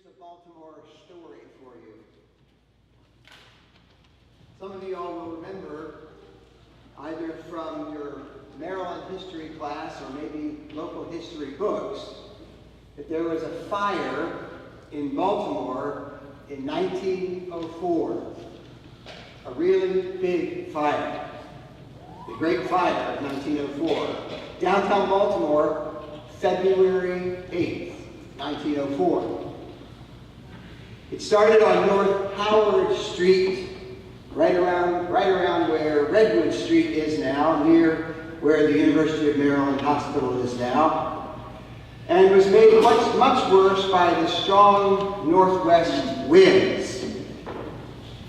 Here's a Baltimore story for you. Some of you all will remember, either from your Maryland history class or maybe local history books, that there was a fire in Baltimore in 1904. A really big fire. The Great Fire of 1904. Downtown Baltimore, February 8th, 1904. It started on North Howard Street, right around where Redwood Street is now, near where the University of Maryland Hospital is now, and was made much worse by the strong northwest winds.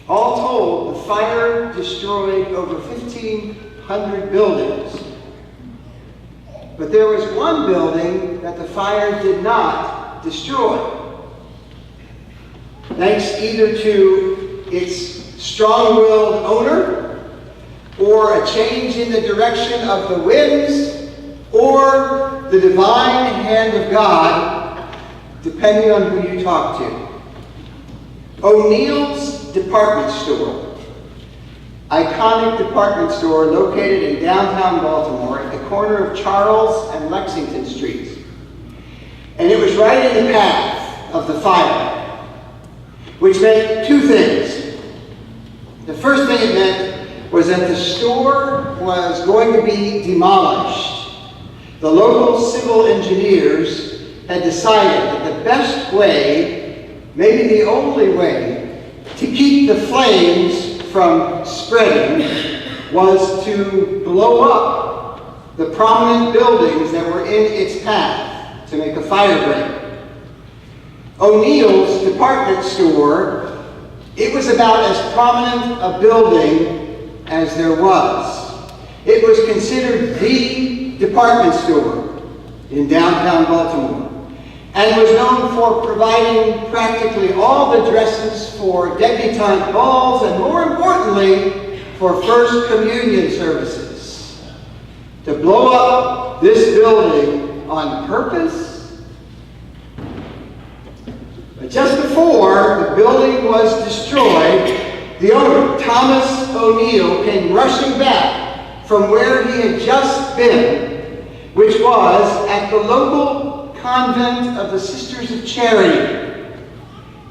All told, the fire destroyed over 1,500 buildings. But there was one building that the fire did not destroy. Thanks either to its strong-willed owner, or a change in the direction of the winds, or the divine hand of God, depending on who you talk to. O'Neill's Department Store, iconic department store located in downtown Baltimore at the corner of Charles and Lexington Streets. And it was right in the path of the fire, which meant two things. The first thing it meant was that the store was going to be demolished. The local civil engineers had decided that the best way, maybe the only way, to keep the flames from spreading was to blow up the prominent buildings that were in its path to make a fire break. O'Neill's department store, it was about as prominent a building as there was. It was considered the department store in downtown Baltimore, and was known for providing practically all the dresses for debutante balls, and more importantly, for First Communion services. To blow up this building on purpose? But just before the building was destroyed, the owner, Thomas O'Neill, came rushing back from where he had just been, which was at the local convent of the Sisters of Charity,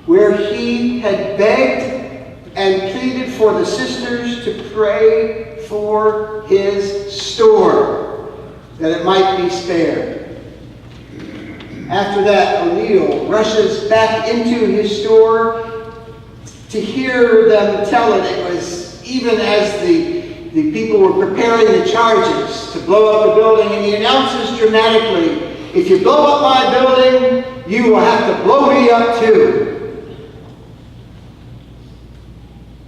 where he had begged and pleaded for the sisters to pray for his store, that it might be spared. After that, O'Neill rushes back into his store to hear them tell it. It was even as the people were preparing the charges to blow up the building, and he announces dramatically, "If you blow up my building, you will have to blow me up too."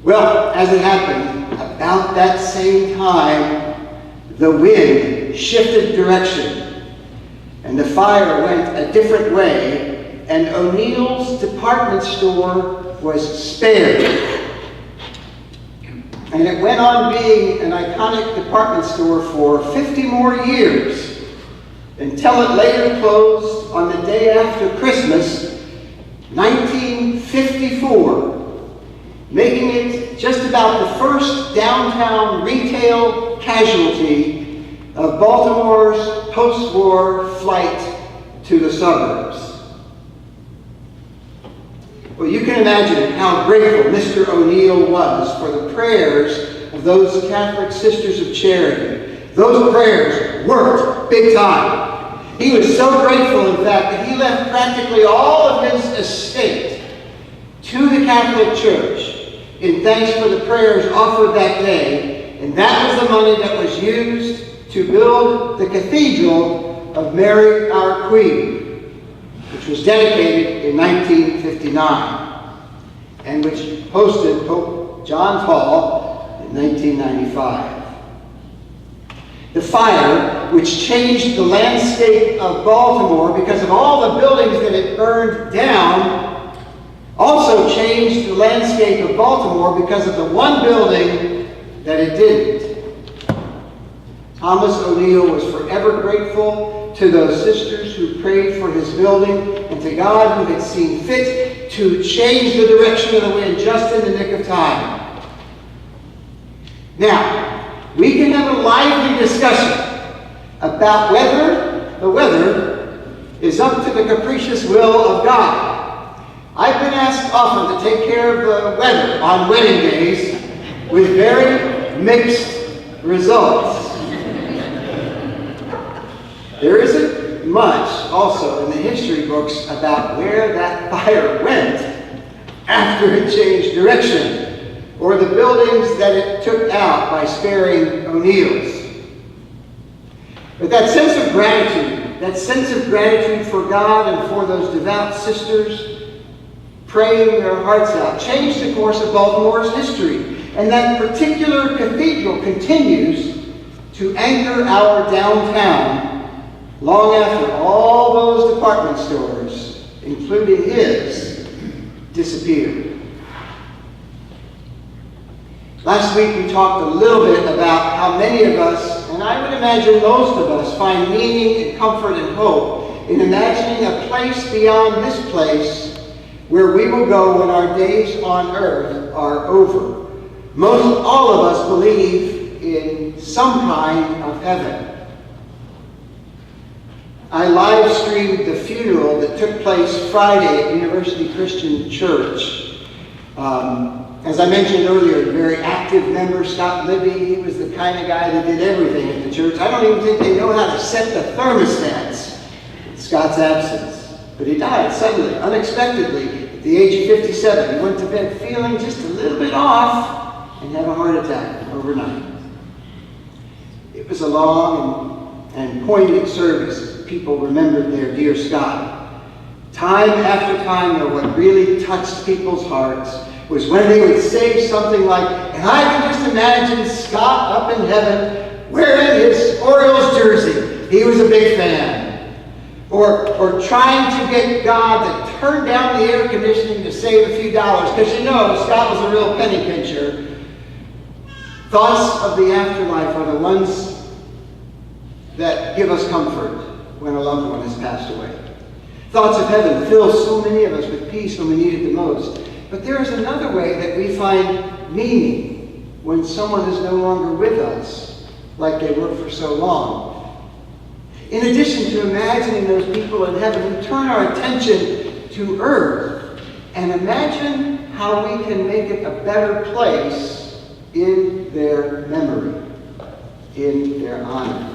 Well, as it happened, about that same time, the wind shifted direction, and the fire went a different way, and O'Neill's department store was spared. And it went on being an iconic department store for 50 more years, until it later closed on the day after Christmas, 1954, making it just about the first downtown retail casualty of Baltimore's post-war flight to the suburbs. Well, you can imagine how grateful Mr. O'Neill was for the prayers of those Catholic Sisters of Charity. Those prayers worked big time. He was so grateful, in fact, that he left practically all of his estate to the Catholic Church in thanks for the prayers offered that day, and that was the money that was used to build the Cathedral of Mary Our Queen, which was dedicated in 1959, and which hosted Pope John Paul in 1995. The fire, which changed the landscape of Baltimore because of all the buildings that it burned down, also changed the landscape of Baltimore because of the one building that it didn't. Thomas O'Neill was forever grateful to those sisters who prayed for his building and to God who had seen fit to change the direction of the wind just in the nick of time. Now, we can have a lively discussion about whether the weather is up to the capricious will of God. I've been asked often to take care of the weather on wedding days with very mixed results. There isn't much also in the history books about where that fire went after it changed direction, or the buildings that it took out by sparing O'Neill's. But that sense of gratitude for God and for those devout sisters praying their hearts out, changed the course of Baltimore's history. And that particular cathedral continues to anchor our downtown long after all those department stores, including his, disappeared. Last week we talked a little bit about how many of us, and I would imagine most of us, find meaning and comfort and hope in imagining a place beyond this place where we will go when our days on earth are over. Most all of us believe in some kind of heaven. I live streamed the funeral that took place Friday at University Christian Church. As I mentioned earlier, a very active member, Scott Libby, he was the kind of guy that did everything at the church. I don't even think they know how to set the thermostats in Scott's absence. But he died suddenly, unexpectedly, at the age of 57. He went to bed feeling just a little bit off and had a heart attack overnight. It was a long and poignant service. People remembered their dear Scott. Time after time, though, what really touched people's hearts was when they would say something like, and I can just imagine Scott up in heaven wearing his Orioles jersey. He was a big fan. Or trying to get God to turn down the air conditioning to save a few dollars, because you know Scott was a real penny pincher. Thoughts of the afterlife are the ones that give us comfort when a loved one has passed away. Thoughts of heaven fill so many of us with peace when we need it the most. But there is another way that we find meaning when someone is no longer with us, like they were for so long. In addition to imagining those people in heaven, we turn our attention to earth and imagine how we can make it a better place in their memory, in their honor.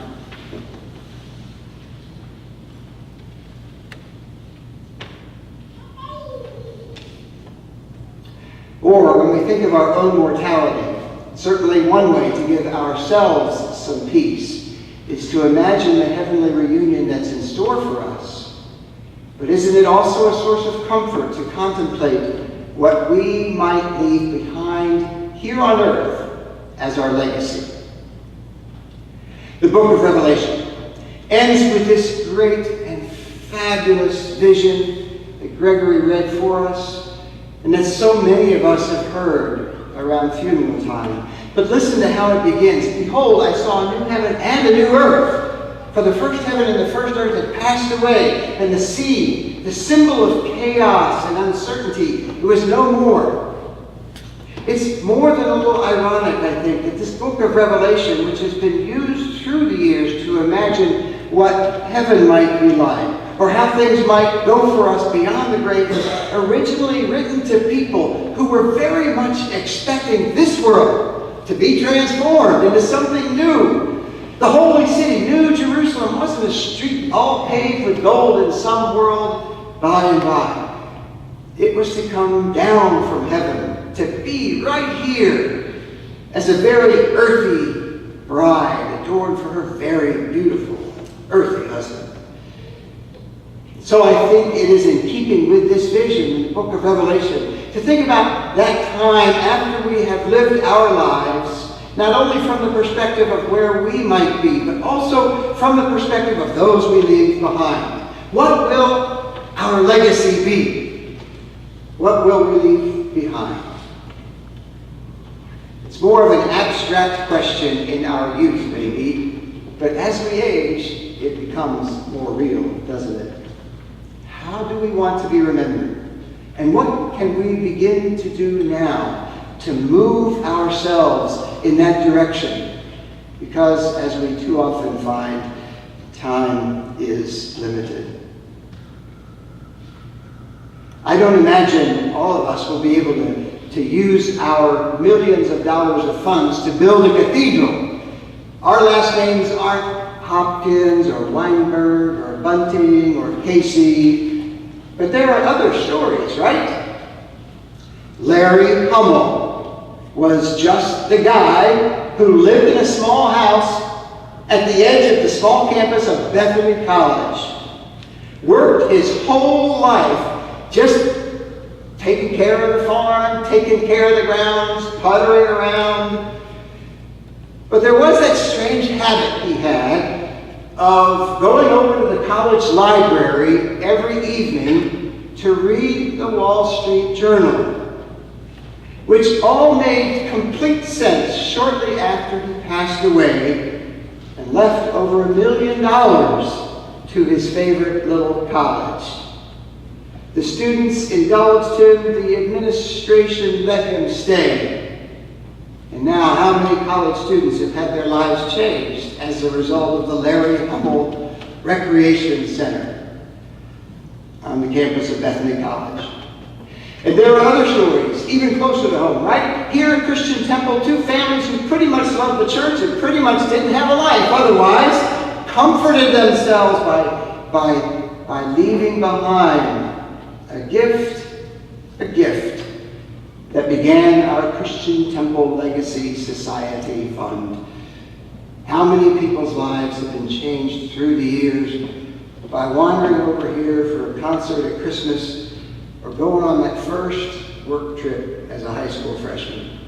Or when we think of our own mortality, certainly one way to give ourselves some peace is to imagine the heavenly reunion that's in store for us. But isn't it also a source of comfort to contemplate what we might leave behind here on earth as our legacy? The book of Revelation ends with this great and fabulous vision that Gregory read for us, and that so many of us have heard around funeral time. But listen to how it begins. Behold, I saw a new heaven and a new earth. For the first heaven and the first earth had passed away, and the sea, the symbol of chaos and uncertainty, it was no more. It's more than a little ironic, I think, that this book of Revelation, which has been used through the years to imagine what heaven might be like, or how things might go for us beyond the grave, was originally written to people who were very much expecting this world to be transformed into something new. The holy city, New Jerusalem, wasn't a street all paved with gold in some world by and by. It was to come down from heaven, to be right here as a very earthy bride adorned for her very beautiful earthly husband. So I think it is in keeping with this vision in the book of Revelation to think about that time after we have lived our lives, not only from the perspective of where we might be, but also from the perspective of those we leave behind. What will our legacy be? What will we leave behind? It's more of an abstract question in our youth, maybe, But as we age, it becomes more real, doesn't it? How do we want to be remembered? And what can we begin to do now to move ourselves in that direction? Because, as we too often find, time is limited. I don't imagine all of us will be able to use our millions of dollars of funds to build a cathedral. Our last names aren't Hopkins or Weinberg or Bunting or Casey, but there are other stories, right? Larry Hummel was just the guy who lived in a small house at the edge of the small campus of Bethany College. Worked his whole life just taking care of the farm, taking care of the grounds, puttering around. But there was that strange habit he had of going over to the college library every evening to read the Wall Street Journal, which all made complete sense shortly after he passed away and left over $1 million to his favorite little college. The students indulged him, the administration let him stay. And now, how many college students have had their lives changed as a result of the Larry Hummel Recreation Center on the campus of Bethany College? And there are other stories, even closer to home, right? Here at Christian Temple, two families who pretty much loved the church and pretty much didn't have a life otherwise, comforted themselves by leaving behind a gift that began our Christian Temple Legacy Society Fund. How many people's lives have been changed through the years by wandering over here for a concert at Christmas or going on that first work trip as a high school freshman?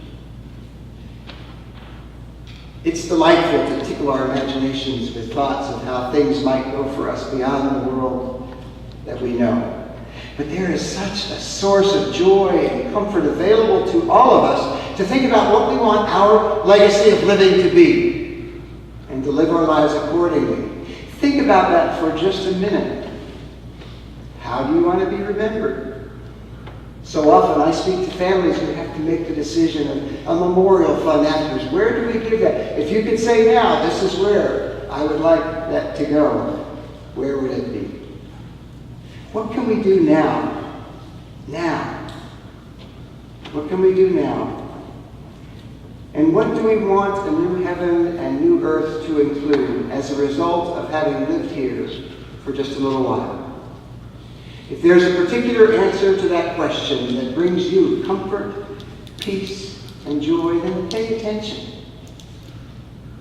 It's delightful to tickle our imaginations with thoughts of how things might go for us beyond the world that we know. But there is such a source of joy and comfort available to all of us to think about what we want our legacy of living to be and to live our lives accordingly. Think about that for just a minute. How do you want to be remembered? So often I speak to families who have to make the decision of a memorial fund afterwards. Where do we give that? If you could say now, this is where I would like that to go, where would it be? What can we do now? Now. What can we do now? And what do we want a new heaven and new earth to include as a result of having lived here for just a little while? If there's a particular answer to that question that brings you comfort, peace, and joy, then pay attention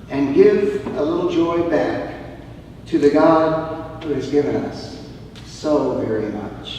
and give a little joy back to the God who has given us so very much.